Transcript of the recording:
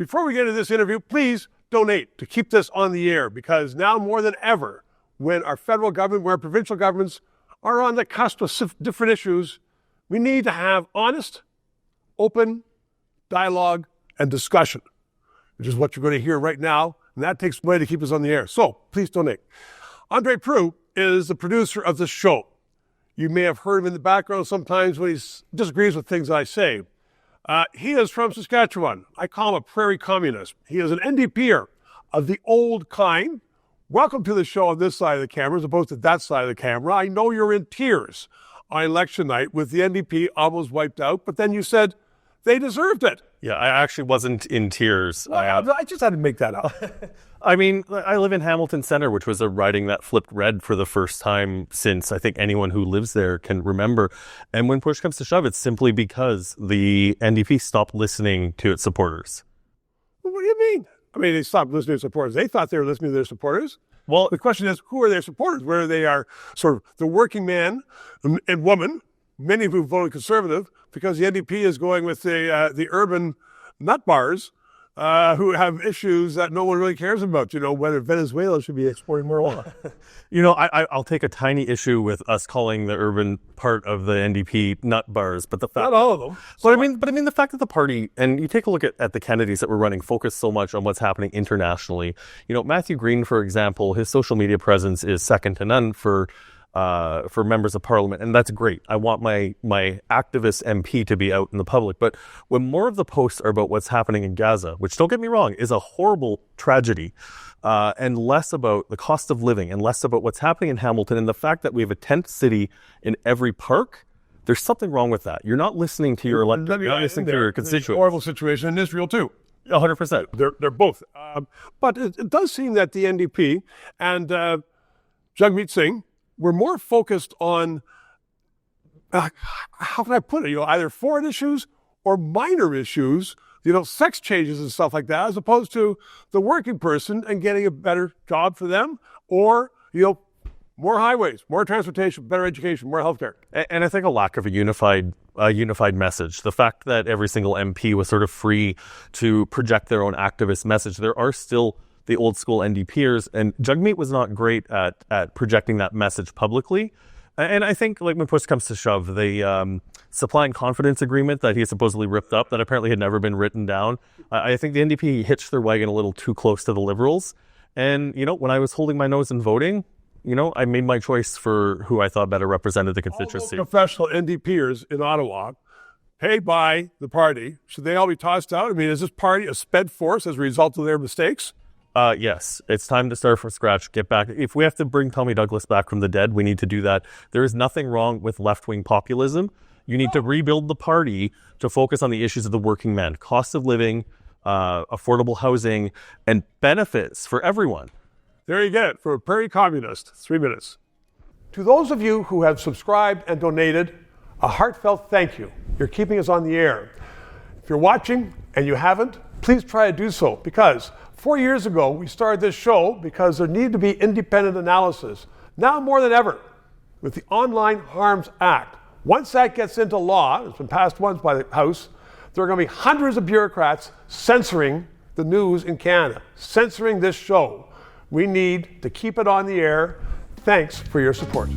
Before we get into this interview, please donate to keep this on the air, because now more than ever, when our federal government, when our provincial governments are on the cusp of different issues, we need to have honest, open dialogue and discussion, which is what you're going to hear right now, and that takes away to keep us on the air. So please donate. André Proulx is the producer of this show. You may have heard him in the background sometimes when he disagrees with things I say. He is from Saskatchewan. I call him a prairie communist. He is an NDPer of the old kind. Welcome to the show on this side of the camera as opposed to that side of the camera. I know you're in tears on election night with the NDP almost wiped out, but then you said they deserved it. Yeah, I actually wasn't in tears. Well, I just had to make that up. I mean, I live in Hamilton Centre, which was a riding that flipped red for the first time since I think anyone who lives there can remember. And when push comes to shove, it's simply because the NDP stopped listening to its supporters. What do you mean? I mean, they stopped listening to supporters. They thought they were listening to their supporters. Well, the question is, who are their supporters? Whether they are sort of the working man and woman, many of whom voted Conservative, because the NDP is going with the urban nut bars, who have issues that no one really cares about, whether Venezuela should be exporting marijuana. I'll take a tiny issue with us calling the urban part of the NDP nut bars, but the fact... Not all of them. But I mean, the fact that the party, and you take a look at the candidates that were running, focus so much on what's happening internationally. Matthew Green, for example, his social media presence is second to none for members of parliament, and that's great. I want my activist MP to be out in the public. But when more of the posts are about what's happening in Gaza, which, don't get me wrong, is a horrible tragedy, and less about the cost of living and less about what's happening in Hamilton and the fact that we have a tent city in every park, there's something wrong with that. You're not listening to your electorate. You're not listening to your constituents. There's a horrible situation in Israel, too. 100%. They're both. But it does seem that the NDP and Jagmeet Singh were more focused on, how can I put it, either foreign issues or minor issues, sex changes and stuff like that, as opposed to the working person and getting a better job for them, or, more highways, more transportation, better education, more healthcare. And I think a lack of a unified message. The fact that every single MP was sort of free to project their own activist message. There are still the old school NDPers, and Jagmeet was not great at projecting that message publicly. And I think, when push comes to shove, the supply and confidence agreement that he supposedly ripped up, that apparently had never been written down, I think the NDP hitched their wagon a little too close to the Liberals. And, when I was holding my nose and voting, I made my choice for who I thought better represented the constituency. All those professional NDPers in Ottawa, paid by the party, should they all be tossed out? I mean, is this party a sped force as a result of their mistakes? Yes, it's time to start from scratch, get back. If we have to bring Tommy Douglas back from the dead, we need to do that. There is nothing wrong with left-wing populism. You need to rebuild the party to focus on the issues of the working man, cost of living, affordable housing, and benefits for everyone. There you get it, for a prairie communist. 3 minutes. To those of you who have subscribed and donated, a heartfelt thank you. You're keeping us on the air. If you're watching and you haven't, please try to do so, because 4 years ago, we started this show because there needed to be independent analysis. Now more than ever, with the Online Harms Act, once that gets into law, it's been passed once by the House, there are going to be hundreds of bureaucrats censoring the news in Canada, censoring this show. We need to keep it on the air. Thanks for your support.